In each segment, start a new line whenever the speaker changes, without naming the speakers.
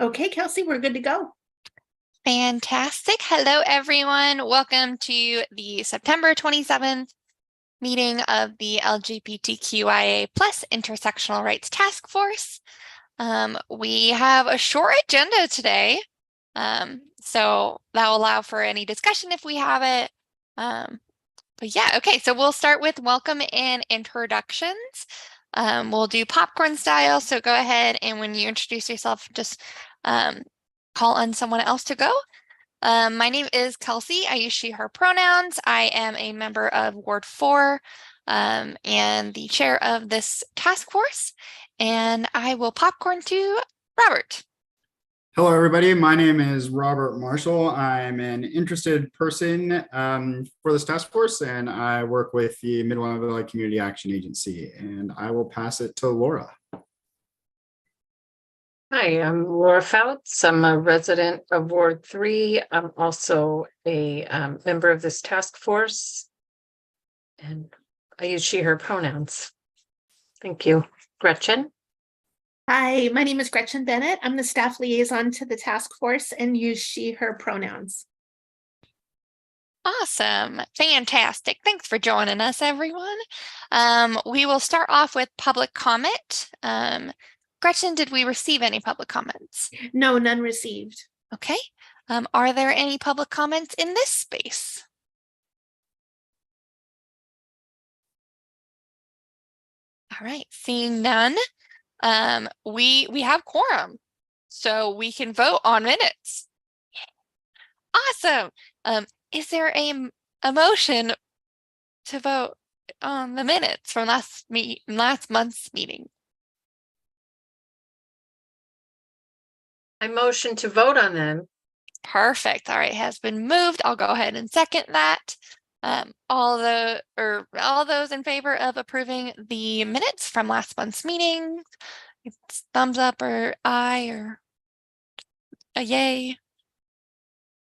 Okay, Kelsey, we're good to go.
Fantastic. Hello, everyone. Welcome to the September 27th meeting of the LGBTQIA plus Intersectional Rights Task Force. We have a short agenda today, so that will allow for any discussion if we have it. But yeah, okay, so we'll start with welcome and introductions. We'll do popcorn style, so go ahead and when you introduce yourself, just call on someone else to go. My name is Kelsey. I use she, her pronouns. I am a member of Ward 4 and the chair of this task force. And I will popcorn to Robert.
Hello, everybody. My name is Robert Marshall. I'm an interested person for this task force, and I work with the Mid-Atlantic Valley Community Action Agency, and I will pass it to Laura.
Hi, I'm Laura Fouts. I'm a resident of Ward 3. I'm also a member of this task force, and I use she, her pronouns. Thank you. Gretchen?
Hi, my name is Gretchen Bennett. I'm the staff liaison to the task force and use she, her pronouns.
Awesome. Fantastic. Thanks for joining us, everyone. We will start off with public comment. Gretchen, did we receive any public comments?
No, none received.
Okay. Are there any public comments in this space? All right, seeing none. We have quorum, so we can vote on minutes. Awesome. Is there a motion to vote on the minutes from last month's meeting?
I motion to vote on them.
Perfect. All right, has been moved. I'll go ahead and second that. All those in favor of approving the minutes from last month's meeting, it's thumbs up or aye or a yay.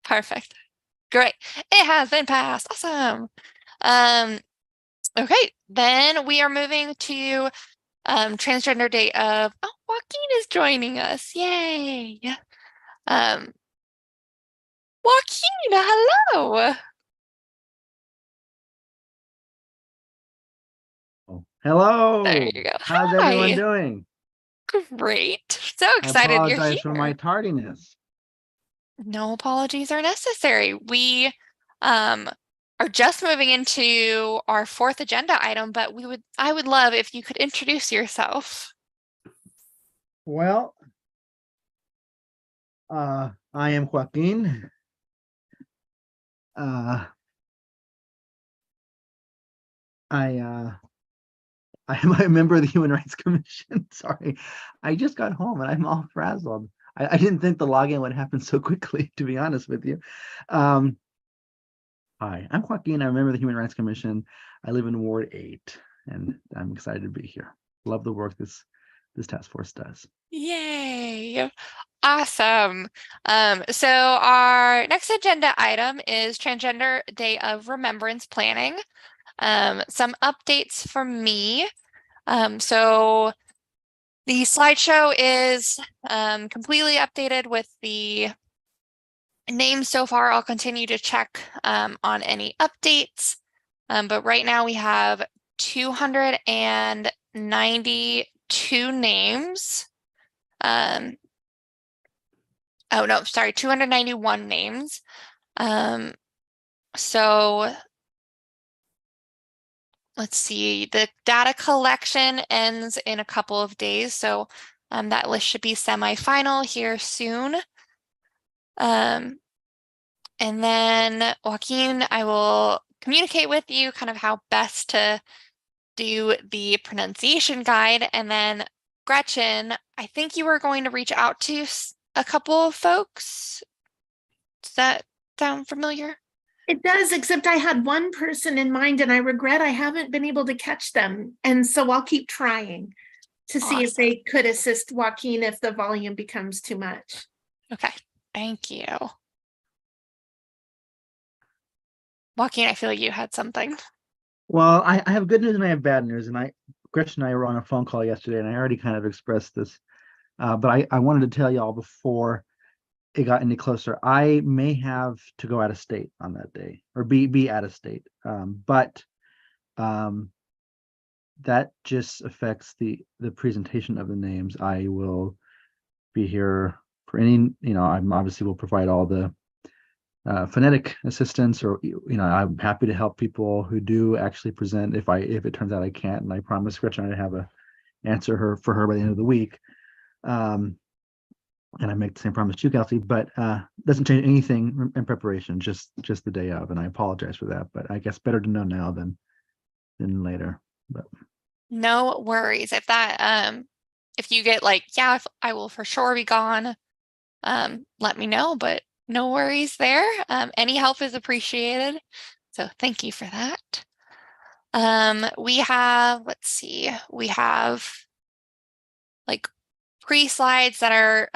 Perfect. Great. It has been passed. Awesome. Okay, then we are moving to Transgender Day of, oh, Joaquin is joining us. Yay. Joaquin, hello.
Hello.
There you go.
How's
Hi.
everyone doing?
Great. So excited
I
you're
apologize
here.
for my tardiness.
No apologies are necessary. We are just moving into our fourth agenda item, but I would love if you could introduce yourself.
Well, I am Joaquin. I am a member of the Human Rights Commission. Sorry, I just got home and I'm all frazzled. I didn't think the login would happen so quickly, to be honest with you. Hi, I'm Joaquin. I'm a member of the Human Rights Commission. I live in Ward 8, and I'm excited to be here. Love the work this task force does.
Yay. Awesome. So our next agenda item is Transgender Day of Remembrance Planning. Some updates from me. So the slideshow is completely updated with the names so far. I'll continue to check on any updates. But right now we have 292 names. Oh no, sorry, 291 names. So let's see, the data collection ends in a couple of days. So that list should be semi-final here soon. And then Joaquin, I will communicate with you kind of how best to do the pronunciation guide. And then Gretchen, I think you were going to reach out to a couple of folks. Does that sound familiar?
It does, except I had one person in mind and I regret I haven't been able to catch them. And so I'll keep trying to see if they could assist Joaquin if the volume becomes too much.
Okay, thank you. Joaquin, I feel like you had something.
Well, I have good news and I have bad news. And Gretchen and I were on a phone call yesterday, and I already kind of expressed this But I wanted to tell y'all before it got any closer, I may have to go out of state on that day or be out of state. But that just affects the presentation of the names. I will be here for any, I'm obviously will provide all the phonetic assistance, or I'm happy to help people who do actually present if it turns out I can't, and I promise Gretchen to have a answer for her by the end of the week. And I make the same promise to you, Kelsey, but doesn't change anything in preparation, just the day of, and I apologize for that, but I guess better to know now than later. But
No worries. If you get like, yeah, if I will for sure be gone, let me know, but no worries there. Any help is appreciated. So thank you for that. We have, let's see, we have like pre-slides that are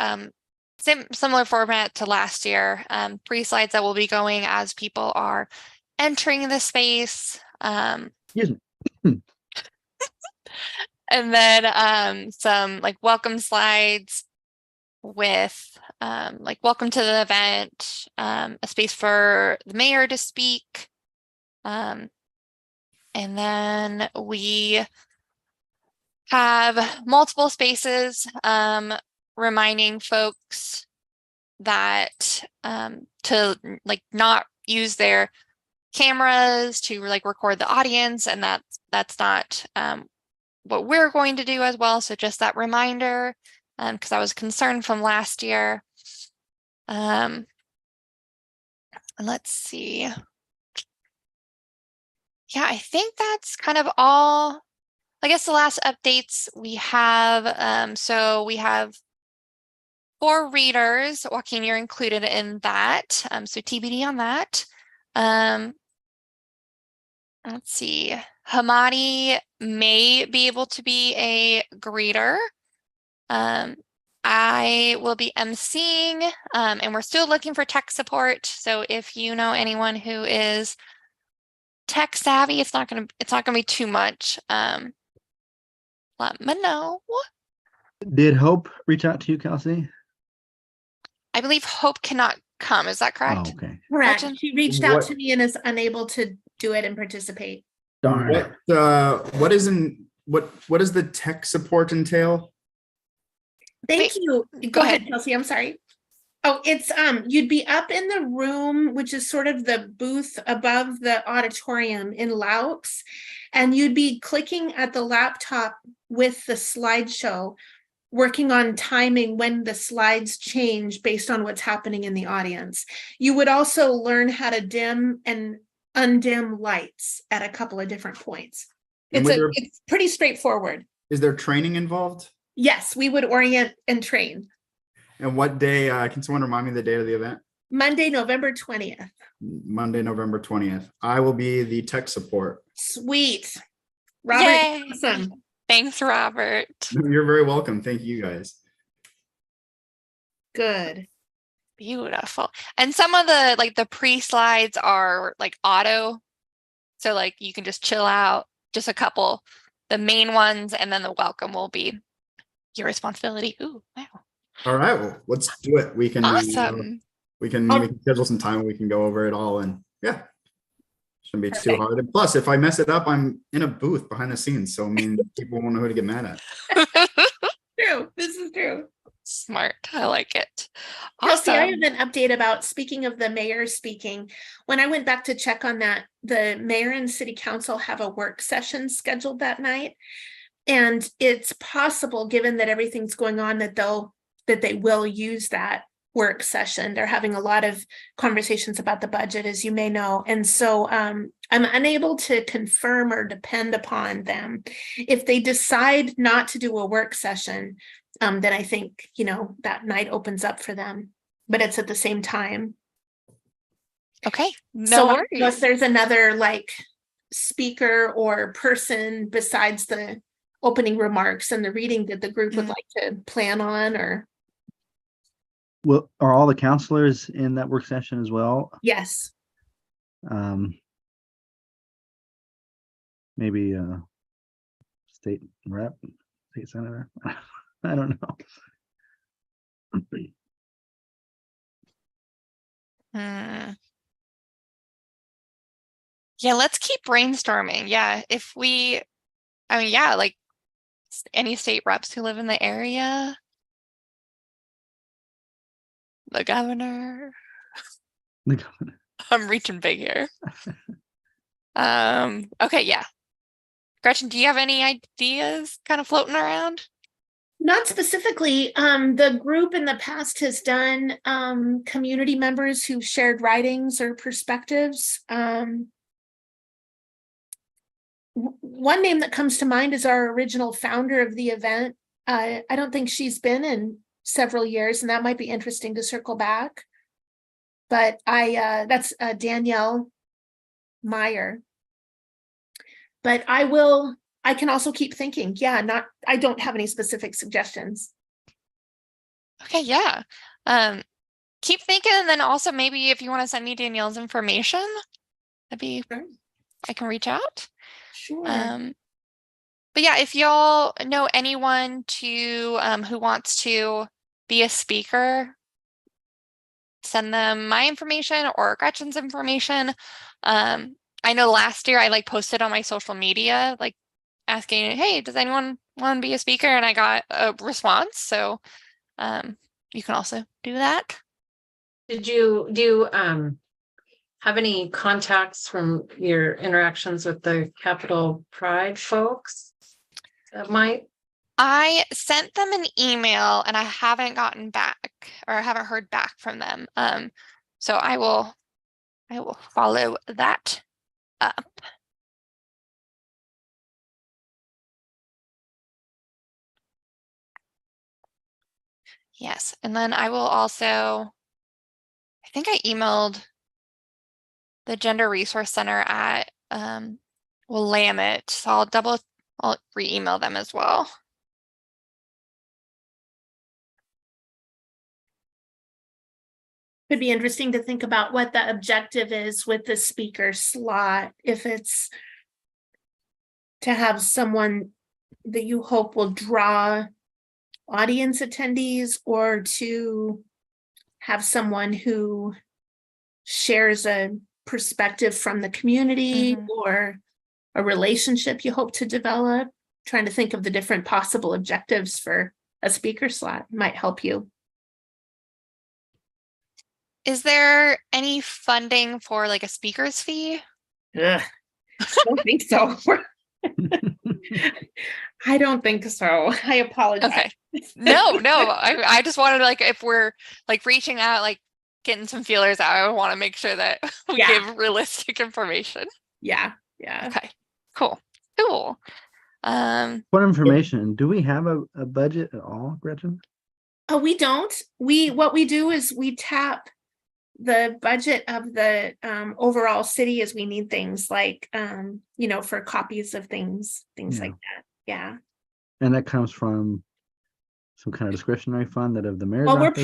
similar format to last year, pre-slides that will be going as people are entering the space.
excuse me.
And then some like welcome slides with like welcome to the event, a space for the mayor to speak. And then we have multiple spaces reminding folks that to like not use their cameras to like record the audience, and that's not what we're going to do as well. So just that reminder, because I was concerned from last year. And let's see. Yeah, I think that's kind of all. I guess the last updates we have, so we have 4 readers. Joaquin, you're included in that. So TBD on that. Let's see. Hamadi may be able to be a greeter. I will be emceeing, and we're still looking for tech support. So if you know anyone who is tech savvy, it's not gonna be too much. Let me know.
Did Hope reach out to you, Kelsey?
I believe Hope cannot come. Is that correct?
Oh, okay.
Correct.
Gretchen?
She reached out
What-
to me and is unable to do it and participate.
Darn.
What does the tech support entail?
Thank
Wait,
you.
go
Go ahead,
ahead.
Kelsey. I'm sorry. Oh, it's you'd be up in the room, which is sort of the booth above the auditorium in Laux, and you'd be clicking at the laptop with the slideshow, working on timing when the slides change based on what's happening in the audience. You would also learn how to dim and undim lights at a couple of different points.
And
It's pretty straightforward.
is there training involved?
Yes, we would orient and train.
And what day, can someone remind me the date of the event?
Monday, November 20th.
Monday, November 20th. I will be the tech support.
Sweet. Robert,
Yay.
awesome.
Thanks, Robert.
You're very welcome. Thank you guys.
Good.
Beautiful. And some of the pre-slides are like auto. So like you can just chill out, just a couple, the main ones, and then the welcome will be your responsibility. Ooh, wow.
All right, well, let's do it. We can
Awesome.
we can schedule some time. We can go over it all, and yeah, shouldn't be too
Perfect.
hard. And plus, if I mess it up, I'm in a booth behind the scenes, so I mean, people won't know who to get mad at.
True. This is true.
Smart. I like it.
Kelsey, I
Awesome.
have an update about, speaking of the mayor speaking. When I went back to check on that, the mayor and city council have a work session scheduled that night. And it's possible, given that everything's going on, that they will use that work session. They're having a lot of conversations about the budget, as you may know. And so I'm unable to confirm or depend upon them. If they decide not to do a work session, then I think, that night opens up for them, but it's at the same time.
Okay. No
So I don't know if
worries.
there's another like speaker or person besides the opening remarks and the reading that the group would like to plan on, or
Well, are all the counselors in that work session as well?
yes.
Maybe state rep, state senator. I don't know.
Hmm. Yeah, let's keep brainstorming. Yeah, like any state reps who live in the area, the governor. I'm reaching big here. Okay, yeah. Gretchen, do you have any ideas kind of floating around?
Not specifically. The group in the past has done community members who've shared writings or perspectives. One name that comes to mind is our original founder of the event. I don't think she's been in several years, and that might be interesting to circle back. But that's Danielle Meyer. But I can also keep thinking. Yeah, I don't have any specific suggestions.
Okay, yeah. Keep thinking, and then also maybe if you want to send me Danielle's information, that'd be
Sure.
I can reach out.
Sure.
But yeah, if y'all know anyone who wants to be a speaker, send them my information or Gretchen's information. I know last year I posted on my social media, asking, hey, does anyone want to be a speaker? And I got a response. So you can also do that.
Do you have any contacts from your interactions with the Capital Pride folks that might?
I sent them an email and I haven't gotten back, or I haven't heard back from them. So I will follow that up. Yes, and then I will also, I think I emailed the Gender Resource Center at Willamette, so I'll re-email them as well.
Could be interesting to think about what the objective is with the speaker slot. If it's to have someone that you hope will draw audience attendees, or to have someone who shares a perspective from the community, or a relationship you hope to develop. Trying to think of the different possible objectives for a speaker slot might help you.
Is there any funding for a speaker's fee?
Ugh, I don't think so. I don't think so. I apologize.
Okay. No, I just wanted if we're reaching out, getting some feelers out, I want to make sure that we give realistic information.
Yeah.
Okay, cool.
For information, do we have a budget at all, Gretchen?
Oh, we don't. What we do is we tap the budget of the overall city as we need things for copies of things like that. Yeah.
And that comes from some kind of discretionary fund that of the mayor's
Well,
office?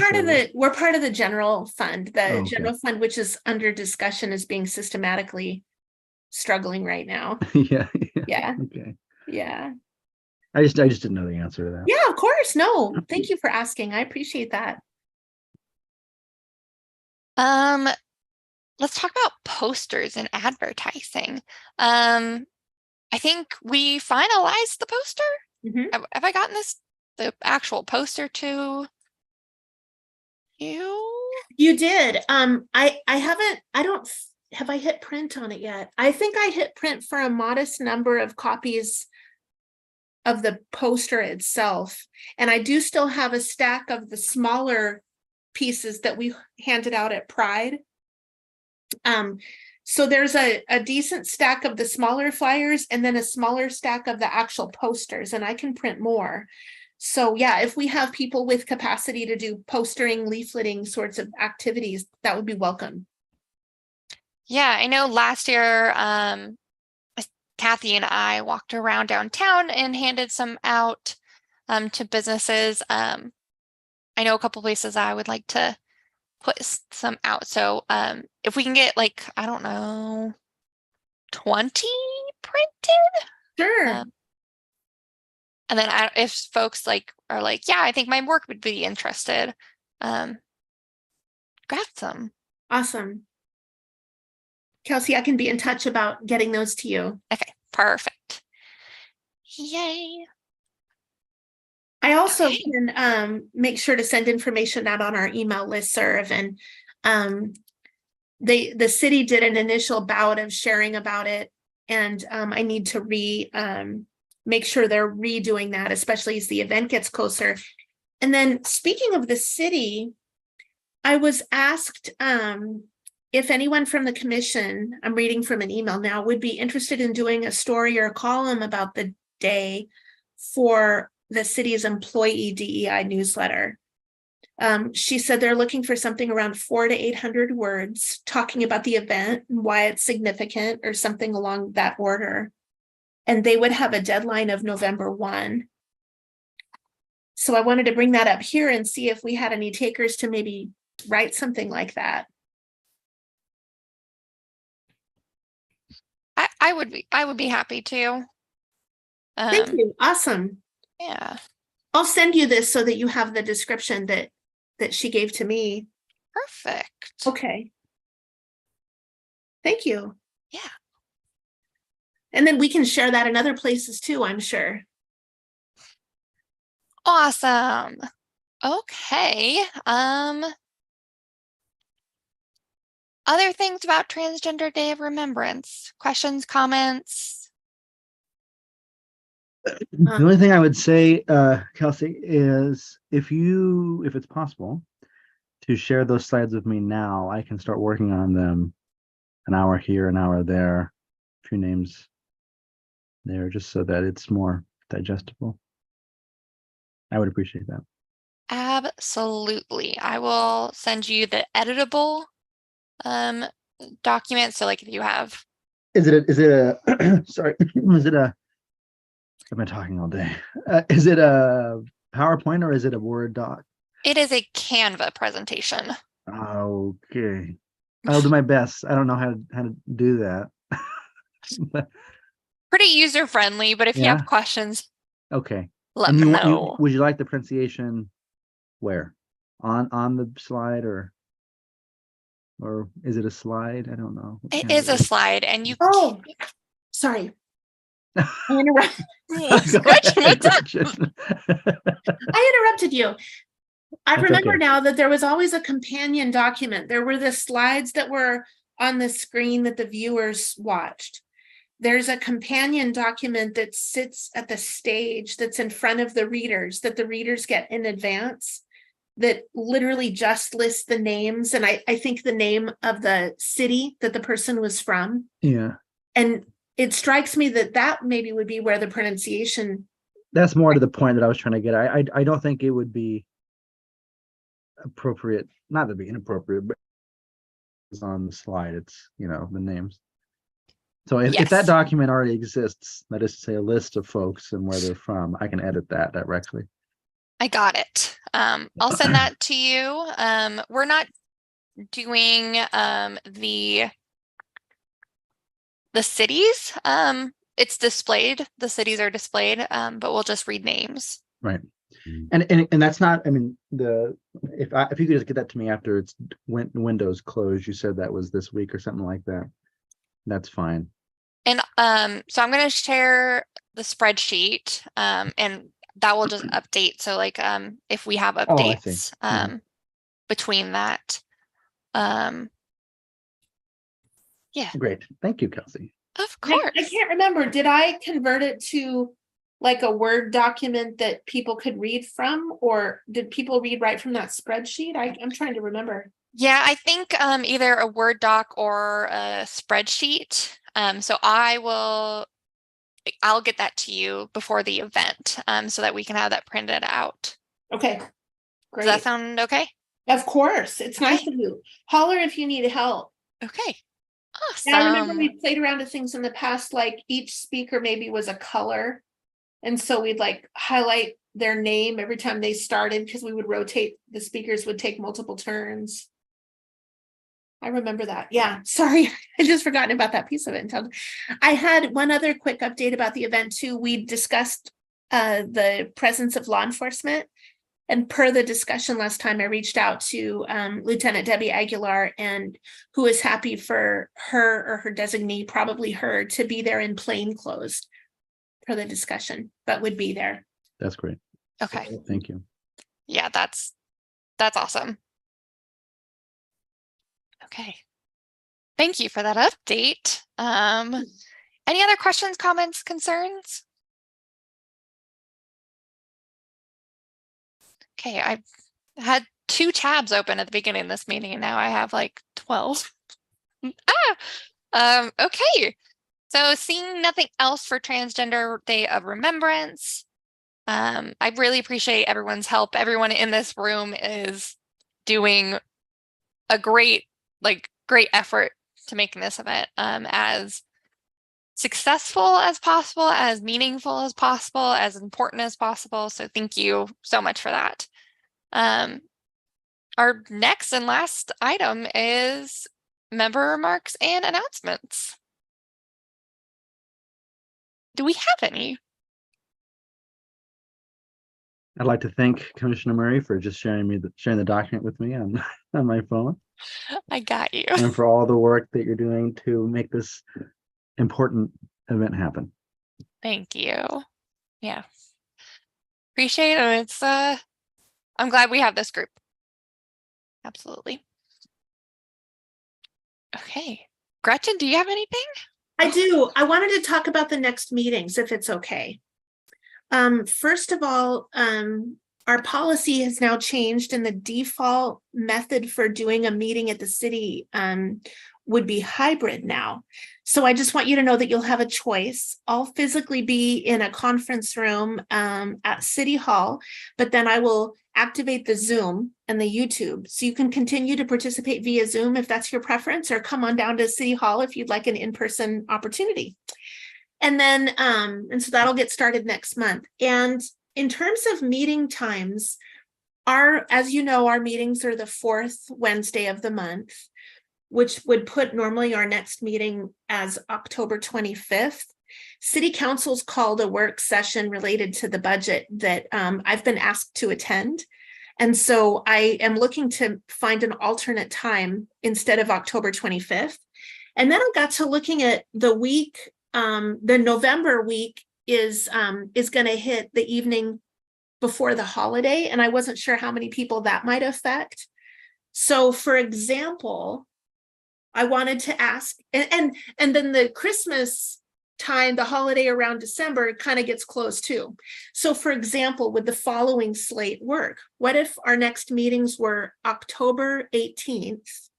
we're part of the general fund. The
okay.
general fund, which is under discussion, is being systematically struggling right now.
Yeah.
Okay. Yeah.
I just didn't know the answer to that.
Yeah, of course. No, thank you for asking. I appreciate that.
Let's talk about posters and advertising. I think we finalized the poster. Have I gotten the actual poster to you? You
did. Have I hit print on it yet? I think I hit print for a modest number of copies of the poster itself. And I do still have a stack of the smaller pieces that we handed out at Pride. So there's a decent stack of the smaller flyers and then a smaller stack of the actual posters, and I can print more. So yeah, if we have people with capacity to do postering, leafleting sorts of activities, that would be welcome.
Yeah, I know last year, Kathy and I walked around downtown and handed some out to businesses. I know a couple places I would like to put some out. So if we can get I don't know, 20 printed.
Sure.
And then if folks are yeah, I think my work would be interested. grab some.
Awesome. Kelsey, I can be in touch about getting those to you.
Okay, perfect. Yay.
I also
Okay.
can make sure to send information out on our email listserv, and the city did an initial bout of sharing about it, and I need to make sure they're redoing that, especially as the event gets closer. And then speaking of the city, I was asked if anyone from the commission, I'm reading from an email now, would be interested in doing a story or a column about the day for the city's employee DEI newsletter. She said they're looking for something around 400 to 800 words talking about the event and why it's significant or something along that order. And they would have a deadline of November 1. So I wanted to bring that up here and see if we had any takers to maybe write something like that.
I would be happy to.
Thank you. Awesome.
Yeah.
I'll send you this so that you have the description that she gave to me.
Perfect.
Okay. Thank you.
Yeah.
And then we can share that in other places too, I'm sure.
Awesome. Okay. Other things about Transgender Day of Remembrance? Questions, comments?
The only thing I would say, Kelsey, is if it's possible to share those slides with me now, I can start working on them an hour here, an hour there, a few names there, just so that it's more digestible. I would appreciate that.
Absolutely. I will send you the editable document. So like if you have.
Is it a sorry, is it a, I've been talking all day. Is it a PowerPoint or is it a Word doc?
It is a Canva presentation.
Okay. I'll do my best. I don't know how to do that.
Pretty user friendly, but if you
Yeah.
have questions,
Okay.
let
And
me
you
know.
would you like the pronunciation where? On the slide or is it a slide? I don't know. What
It
kind
is
of
a slide, and you.
Oh, sorry. I interrupted.
Gretchen.
I interrupted you. I
That's
remember
okay.
now that there was always a companion document. There were the slides that were on the screen that the viewers watched. There's a companion document that sits at the stage that's in front of the readers, that the readers get in advance, that literally just lists the names. And I think the name of the city that the person was from.
Yeah.
And it strikes me that maybe would be where the pronunciation.
That's more to the point that I was trying to get. I don't think it would be appropriate, not to be inappropriate, but it's on the slide. It's, the names. So if that document already exists, that is to say a list of folks and where they're from, I can edit that directly.
I got it. I'll send that to you. We're not doing the cities. It's displayed. The cities are displayed, but we'll just read names.
Right. And that's not, I mean, if you could just get that to me after it's Windows closed, you said that was this week or something like that. That's fine.
And so I'm going to share the spreadsheet, and that will just update. So like if we have updates between that. Yeah.
Great. Thank you, Kelsey.
Of course.
I can't remember. Did I convert it to like a Word document that people could read from, or did people read right from that spreadsheet? I'm trying to remember.
Yeah, I think either a Word doc or a spreadsheet. So I'll get that to you before the event, so that we can have that printed out.
Okay, great.
Does that sound okay?
Of course. It's nice of you. Holler if you need help.
Okay. Awesome.
And I remember we played around with things in the past, like each speaker maybe was a color. And so we'd like highlight their name every time they started, because we would rotate, the speakers would take multiple turns. I remember that. Yeah, sorry. I just forgotten about that piece of it. I had one other quick update about the event too. We discussed the presence of law enforcement And per the discussion last time, I reached out to Lieutenant Debbie Aguilar, and who is happy for her or her designee, probably her, to be there in plain clothes per the discussion, but would be there.
That's great.
Okay.
Thank you.
Yeah, that's awesome. Okay. Thank you for that update. Any other questions, comments, concerns? Okay, I had 2 tabs open at the beginning of this meeting, and now I have like 12. Okay. So seeing nothing else for Transgender Day of Remembrance, I really appreciate everyone's help. Everyone in this room is doing a great effort to making this event as successful as possible, as meaningful as possible, as important as possible. So thank you so much for that. Our next and last item is member remarks and announcements. Do we have any?
I'd like to thank Commissioner Murray for just sharing the document with me on my phone,
I got you.
and for all the work that you're doing to make this important event happen.
Thank you. Yeah. Appreciate it. It's I'm glad we have this group. Absolutely. Okay. Gretchen, do you have anything?
I do. I wanted to talk about the next meetings, if it's okay. First of all, our policy has now changed, and the default method for doing a meeting at the city would be hybrid now. So I just want you to know that you'll have a choice. I'll physically be in a conference room at City Hall, but then I will activate the Zoom and the YouTube. So you can continue to participate via Zoom if that's your preference, or come on down to City Hall if you'd like an in-person opportunity. And then, and so that'll get started next month. And in terms of meeting times, as you know, our meetings are the 4th Wednesday of the month, which would put normally our next meeting as October 25th. City Council's called a work session related to the budget that I've been asked to attend. And so I am looking to find an alternate time instead of October 25th. And then I got to looking at the week. The November week is going to hit the evening before the holiday, and I wasn't sure how many people that might affect. So, for example, I wanted to ask, and then the Christmas time, the holiday around December, kind of gets close too. So, for example, would the following slate work? What if our next meetings were October 18th,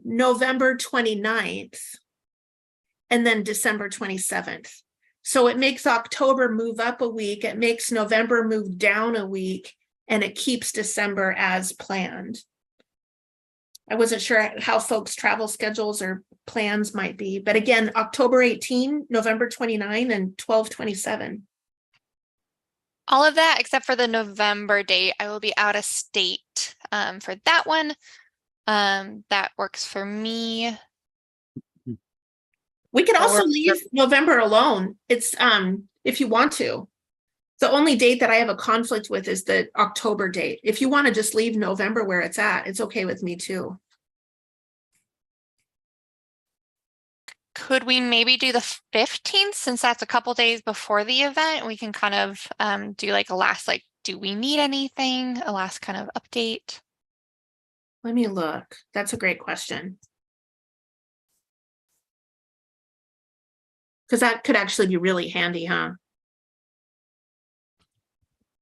November 29th, and then December 27th. So it makes October move up a week, it makes November move down a week, and it keeps December as planned. I wasn't sure how folks' travel schedules or plans might be, but again, October 18, November 29, and 12/27.
All of that except for the November date. I will be out of state for that one. That works for me.
We could also leave November alone. It's if you want to. The only date that I have a conflict with is the October date. If you want to just leave November where it's at, it's okay with me too.
Could we maybe do the 15th, since that's a couple days before the event? We can kind of do like a last, do we need anything? A last kind of update.
Let me look. That's a great question. Because that could actually be really handy, huh?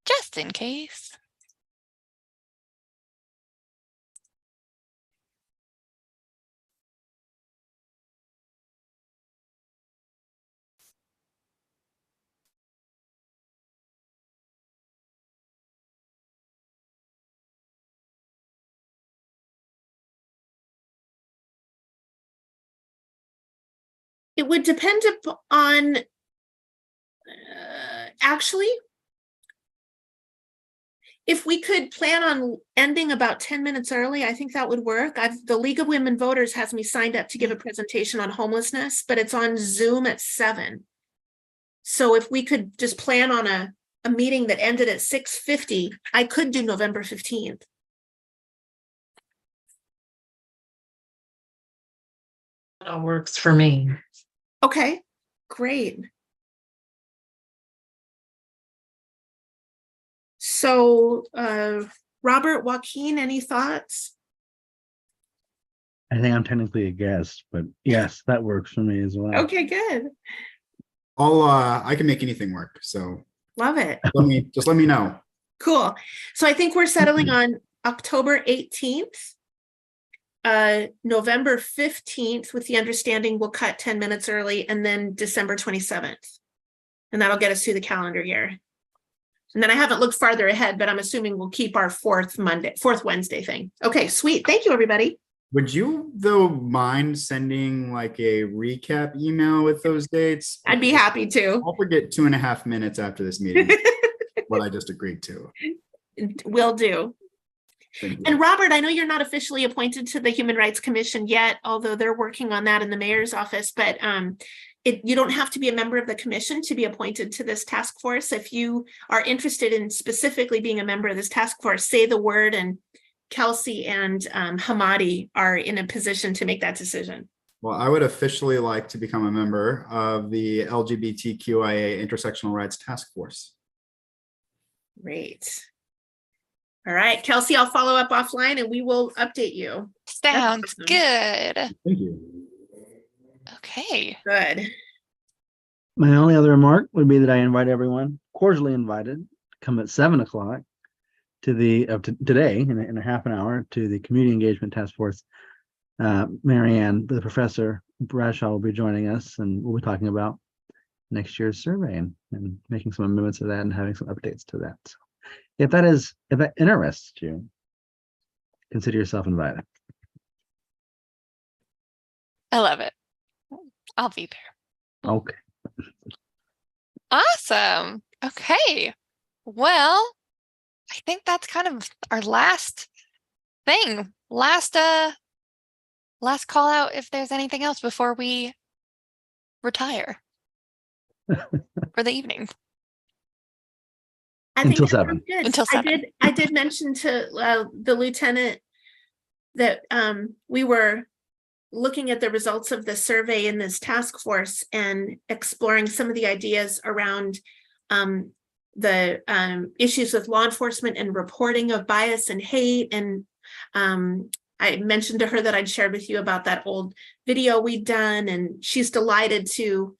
Just in case.
It would depend on actually, if we could plan on ending about 10 minutes early, I think that would work. The League of Women Voters has me signed up to give a presentation on homelessness, but it's on Zoom at 7. So if we could just plan on a meeting that ended at 6:50, I could do November 15th.
That all works for me.
Okay, great. So, Robert, Joaquin, any thoughts?
I think I'm technically a guest, but yes, that works for me as well.
Okay, good.
I can make anything work. So
Love it.
just let me know.
Cool. So I think we're settling on October 18th. November 15th, with the understanding we'll cut 10 minutes early, and then December 27th. And that'll get us through the calendar year. And then I haven't looked farther ahead, but I'm assuming we'll keep our fourth Wednesday thing. Okay, sweet. Thank you, everybody.
Would you though mind sending like a recap email with those dates?
I'd be happy to.
I'll forget 2.5 minutes after this meeting what I just agreed to.
Will do.
Thank you.
And Robert, I know you're not officially appointed to the Human Rights Commission yet, although they're working on that in the mayor's office, but you don't have to be a member of the commission to be appointed to this task force. If you are interested in specifically being a member of this task force, say the word, and Kelsey and Hamadi are in a position to make that decision.
Well, I would officially like to become a member of the LGBTQIA Intersectional Rights Task Force.
Great. All right, Kelsey, I'll follow up offline and we will update you.
Sounds
awesome.
good.
Thank you.
Okay.
Good.
My only other remark would be that I invite everyone, cordially invited, to come at 7 o'clock to the today in a half an hour to the Community Engagement Task Force. Marianne, the professor Bradshaw, will be joining us, and we'll be talking about next year's survey and making some amendments to that and having some updates to that. So if that interests you, consider yourself invited.
I love it. I'll be there.
Okay.
Awesome. Okay. Well, I think that's kind of our last thing. Last call out if there's anything else before we retire for the evening.
I think
Until
that
7.
sounds good.
Until 7.
I did mention to the lieutenant that we were looking at the results of the survey in this task force and exploring some of the ideas around the issues with law enforcement and reporting of bias and hate. And I mentioned to her that I'd shared with you about that old video we'd done, and she's delighted to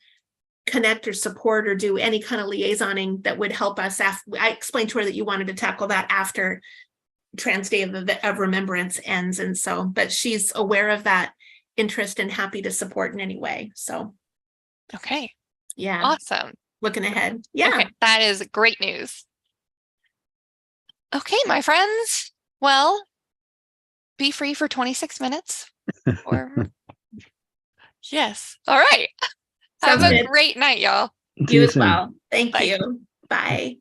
connect or support or do any kind of liaisoning that would help us. I explained to her that you wanted to tackle that after Trans Day of Remembrance ends. And so, but she's aware of that interest and happy to support in any way. So,
Okay.
yeah.
Awesome.
Looking ahead. Yeah.
Okay, that is great news. Okay, my friends. Well, be free for 26 minutes. Or yes. All right. Have
Sounds
a
good.
great night, y'all.
See
You
you
as
soon.
well. Thank
Bye.
you. Bye.